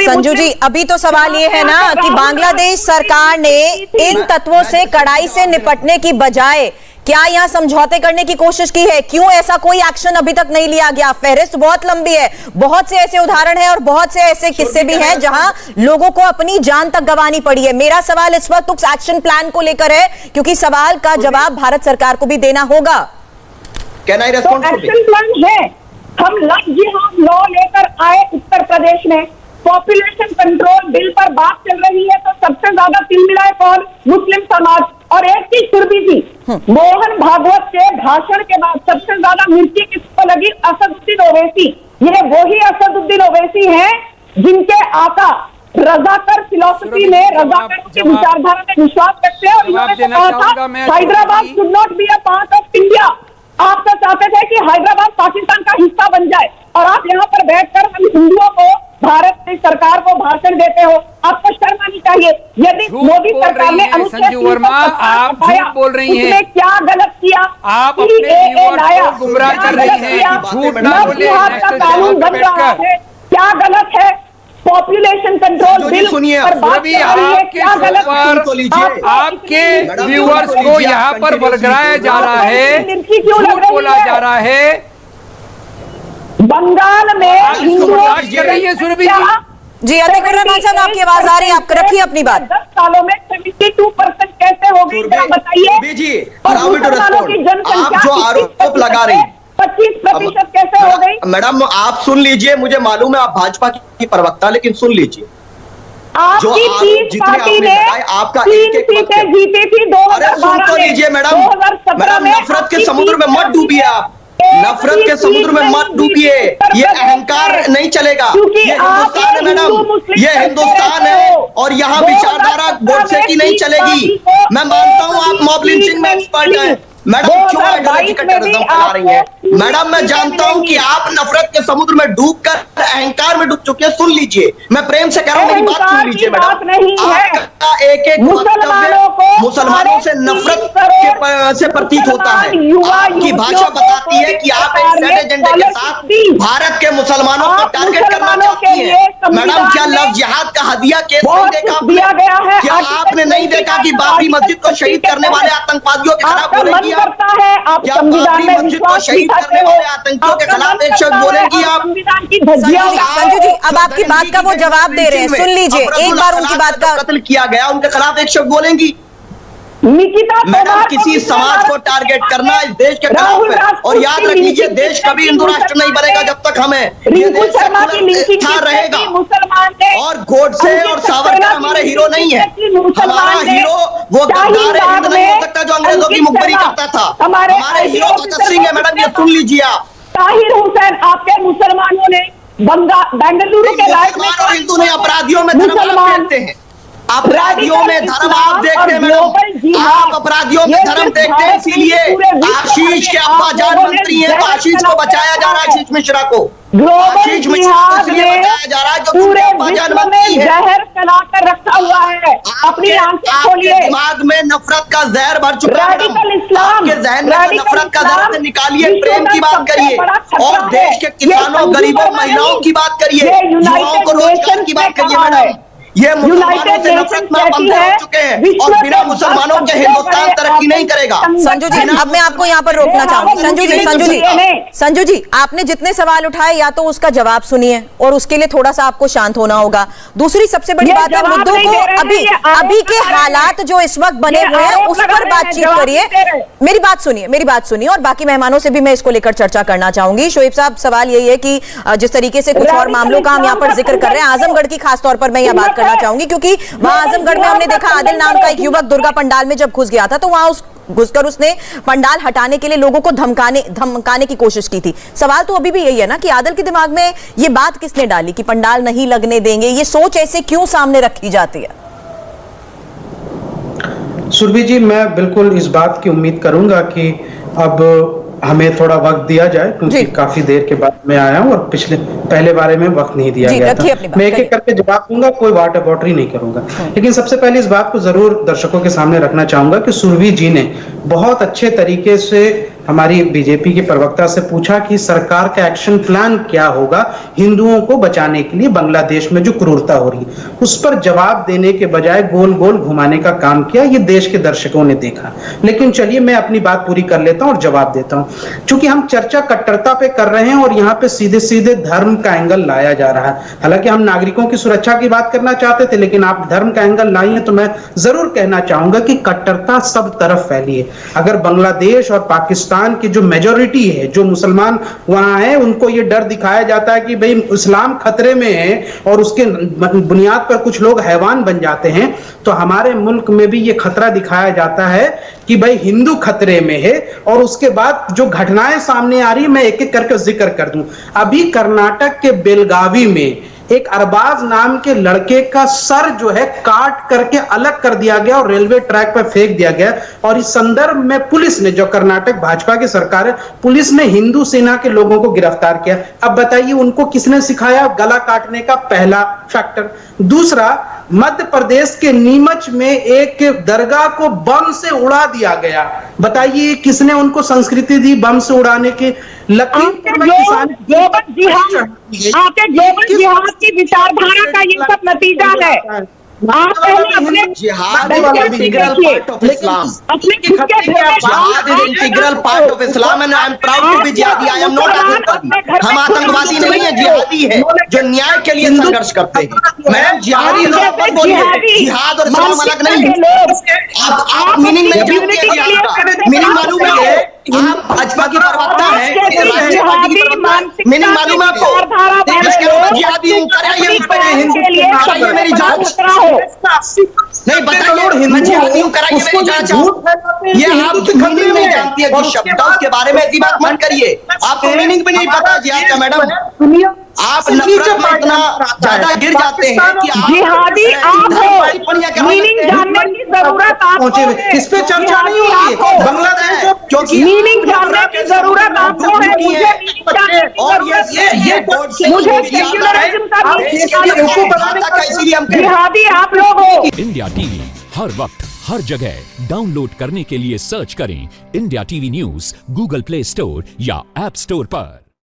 संजू जी, अभी तो सवाल ये है ना कि बांग्लादेश सरकार ने इन तत्वों से कड़ाई से निपटने की बजाय क्या यहाँ समझौते करने की कोशिश की है? क्यों ऐसा कोई एक्शन अभी तक नहीं लिया गया? फहरिस्त बहुत लंबी है, बहुत से ऐसे उदाहरण हैं और बहुत से ऐसे किस्से भी हैं जहां लोगों को अपनी जान तक गंवानी पड़ी है। मेरा सवाल इस वक्त उस एक्शन प्लान को लेकर है, क्योंकि सवाल का जवाब भारत सरकार को भी देना होगा। एक्शन प्लान है, हम लॉ लेकर आए उत्तर प्रदेश में, पॉपुलेशन कंट्रोल बिल पर बात चल रही है तो सबसे ज्यादा तिलमिलाए कौन? मुस्लिम समाज। और एक चीज सुरभि थी, मोहन भागवत के भाषण के बाद सबसे ज्यादा मिर्ची किसको लगी? असदुद्दीन ओवैसी। ये वही असदुद्दीन ओवैसी हैं जिनके आका रजाकर फिलॉसफी में, रजाकर की विचारधारा में विश्वास करते हैं और इन्होंने कहा था Hyderabad should not be a part of India. आप तो चाहते थे कि हैदराबाद पाकिस्तान का हिस्सा बन जाए और आप यहाँ पर बैठकर हम हिंदुओं को, भारत की सरकार को भाषण देते हो। आपको शर्म आनी चाहिए। यदि मोदी सरकार ने संजू वर्मा, आप झूठ बोल रही हैं। क्या गलत किया? आप अपने व्यूअर्स को गुमराह कर रही हैं। झूठ ना बोले, कानून बन रहा है, क्या गलत है? पॉपुलेशन कंट्रोल बिल पर बात कर रही है, क्या गलत? आपके व्यूअर्स को यहाँ पर बलगराया जा रहा है, झूठ बोला जा रहा है। बंगाल में हिंदुओं जी अतिक रहमान साहब, आपकी आवाज आ रही है, आप रखिए अपनी बात। 10 सालों में 72% कैसे हो गई बताइए? आप जो आरोप लगा रही हैं 25% कैसे हो गई? मैडम आप सुन लीजिए, मुझे मालूम है आप भाजपा की प्रवक्ता, लेकिन सुन लीजिए, आपकी पीस पार्टी ने आपका 3 सीटें जीती थी 2012 सुन तो लीजिए मैडम, मैडम नफरत के समुद्र में मत डूबिए, आप नफरत के समुद्र में मत डूबिए। ये अहंकार नहीं चलेगा। ये हिंदुस्तान है मैडम, ये हिंदुस्तान है और यहाँ विचारधारा गोडसे की नहीं चलेगी। मैं मानता हूँ आप मॉब लिंचिंग में एक्सपर्ट हैं मैडम, क्यों आइडियोलॉजिकल टेररिज्म फैला रही हैं? मैडम मैं जानता हूँ कि आप नफरत के समुद्र में डूबकर अहंकार में डूब चुके हैं। सुन लीजिए, मैं प्रेम से कह रहा हूँ, मेरी बात सुन लीजिए मैडम। आपका एक मुसलमानों से नफरत से प्रतीत होता है। आपकी भाषा बताती है कि आप एक सेट एजेंडे के साथ भारत के मुसलमानों को टारगेट करना चाहती है। मैडम क्या लव जिहाद का हदिया केस नहीं देखा? क्या आपने नहीं देखा कि बाबरी मस्जिद को शहीद करने वाले आतंकवादियों के खिलाफ बोलेंगी? करता है आप संविधान में विश्वास नहीं करते हो, आतंकियों के खिलाफ एक शब्द बोलेंगी आप? संजू जी अब आपकी बात का वो जवाब दे रहे हैं, सुन लीजिए एक बार उनकी बात का। कत्ल किया गया, उनके खिलाफ एक शब्द बोलेंगी? निकिता मैडम किसी समाज को टारगेट करना इस देश के खिलाफ है। और याद रख लीजिए, देश कभी हिंदू राष्ट्र नहीं बनेगा जब तक हमें ये देश सेक्युलर रहेगा। और गोडसे और सावरकर हमारे हीरो नहीं है, हमारा हीरो वो गद्दार हिंद नहीं हो सकता जो अंग्रेजों की मुखबरी करता था। हमारे हीरो भगत सिंह है मैडम, ये सुन लीजिए आप। ताहिर हुसैन आपके मुसलमानों ने बेंगलुरु के राइट में हिंदू ने अपराधियों में धर्म देखते हैं, अपराधियों में धर्म आप देखते हैं मैडम, आप अपराधियों में धर्म देखते हैं। इसीलिए आशीष के अब्बा जान मंत्री हैं, तो आशीष को बचाया जा रहा है, आशीष मिश्रा को। आशीष मिश्रा को इसलिए बचाया जा रहा है जो पूरे विश्व में जहर फैला कर रखा हुआ है। अपनी आंखें खोलिए, दिमाग में नफरत का जहर भर चुका है। आपके जहन में नफरत का जहर निकालिए, प्रेम की बात करिए और देश के किसानों, गरीबों, महिलाओं की बात करिए, युवाओं को रोजगार की बात करिए मैडम। ये मुसलमानों से नफरत में अंधे हो चुके हैं और बिना मुसलमानों के हिंदुस्तान तरक्की नहीं करेगा। संजू जी अब मैं आपको यहाँ पर रोकना चाहूंगी। संजू जी आपने जितने सवाल उठाए या तो उसका जवाब सुनिए और उसके लिए थोड़ा सा आपको शांत होना होगा। दूसरी सबसे बड़ी बात है, मुद्दों को अभी के हालात जो इस वक्त बने हुए हैं उस पर बातचीत करिए। मेरी बात सुनिए और बाकी मेहमानों से भी मैं इसको लेकर चर्चा करना चाहूंगी। शोएब साहब सवाल यही है कि जिस तरीके से कुछ और मामलों का हम यहाँ पर जिक्र कर रहे हैं, आजमगढ़ की खासतौर पर मैं यहाँ बात चाहूंगी क्योंकि वहां आजमगढ़ में हमने देखा आदिल नाम का एक युवक दुर्गा पंडाल में जब घुस गया था तो वहां घुसकर उसने पंडाल हटाने के लिए लोगों को धमकाने की कोशिश की थी। सवाल तो अभी भी यही है ना कि आदिल के दिमाग में ये बात किसने डाली कि पंडाल नहीं लगने देंगे? ये सोच ऐसे क्यों सामने रखी जाती है? सुरभि जी मैं बिल्कुल इस बात की उम्मीद करूंगा कि अब हमें थोड़ा वक्त दिया जाए, क्योंकि काफी देर के बाद मैं आया हूँ और पहले बारे में वक्त नहीं दिया गया था। मैं एक एक करके जवाब दूंगा, कोई वाटर बॉटरी नहीं करूंगा। लेकिन सबसे पहले इस बात को जरूर दर्शकों के सामने रखना चाहूंगा कि सुरभि जी ने बहुत अच्छे तरीके से हमारी बीजेपी के प्रवक्ता से पूछा कि सरकार का एक्शन प्लान क्या होगा हिंदुओं को बचाने के लिए बांग्लादेश में जो क्रूरता हो रही है, उस पर जवाब देने के बजाय गोल गोल घुमाने का काम किया। ये देश के दर्शकों ने देखा। लेकिन चलिए मैं अपनी बात पूरी कर लेता हूं और जवाब देता हूं। चूंकि हम चर्चा कट्टरता पे कर रहे हैं और यहाँ पे सीधे सीधे धर्म का एंगल लाया जा रहा है। हालांकि हम नागरिकों की सुरक्षा की बात करना चाहते थे, लेकिन आप धर्म का एंगल लाई है, तो मैं जरूर कहना चाहूंगा कि कट्टरता सब तरफ फैली है। अगर बांग्लादेश और पाकिस्तान की जो मेजोरिटी है, जो मुसलमान वहां है, उनको ये डर दिखाया जाता है कि भाई इस्लाम खतरे में है और उसके बुनियाद पर कुछ लोग हैवान बन जाते हैं, तो हमारे मुल्क में भी ये खतरा दिखाया जाता है कि भाई हिंदू खतरे में है। और उसके बाद जो घटनाएं सामने आ रही है, मैं एक एक करके जिक्र कर दूं। अभी कर्नाटक के बेलगावी में एक अरबाज नाम के लड़के का सर जो है काट करके अलग कर दिया गया और रेलवे ट्रैक पर फेंक दिया गया। और इस संदर्भ में पुलिस ने, जो कर्नाटक भाजपा की सरकार है, पुलिस ने हिंदू सेना के लोगों को गिरफ्तार किया। अब बताइए उनको किसने सिखाया गला काटने का? पहला फैक्टर। दूसरा, मध्य प्रदेश के नीमच में एक दरगाह को बम से उड़ा दिया गया। बताइए किसने उनको संस्कृति दी बम से उड़ाने की? ग्लोबल जिहाद की विचारधारा का ये सब नतीजा है। आप पहले जिहाद integral part of Islam. Jihad is integral part of Islam and I am proud to be jihadi. I am not आतंकवादी। हम आतंकवादी नहीं है, जिहादी है जो न्याय के लिए संघर्ष करते हैं। मैडम जिहादी बोलिए, जिहाद और इस्लाम अलग नहीं है। आप मीनिंग नहीं जानते हैं जिहाद का। मीनिंग मालूम है? आप भाजपा की प्रवक्ता है, मीनिंग मालूम है आपको? जिहादी हूँ, कराइए मेरी जांच। नहीं बताइए, मैं जिहादी हूँ, कराइए मेरी जांच। ये आप मीनिंग नहीं जानती है, कुछ शब्दों के बारे में ऐसी बात मत करिए। आपको मीनिंग भी नहीं पता जिहाद का। मैडम आप नफरत में इतना ज्यादा गिर जाते हैं कि जिहादी आप हो, मीनिंग जानने की जरूरत आपको है। इस पे चर्चा नहीं होगी। बांग्लादेश क्योंकि मीनिंग जानने की जरूरत आपको है, मुझे मीनिंग जानने की जरूरत है। मुझे सेक्युलरिज्म का जिहादी आप लोग हो। इंडिया टीवी हर वक्त हर जगह डाउनलोड करने के लिए सर्च करें India TV news Google play store या ऐप स्टोर पर।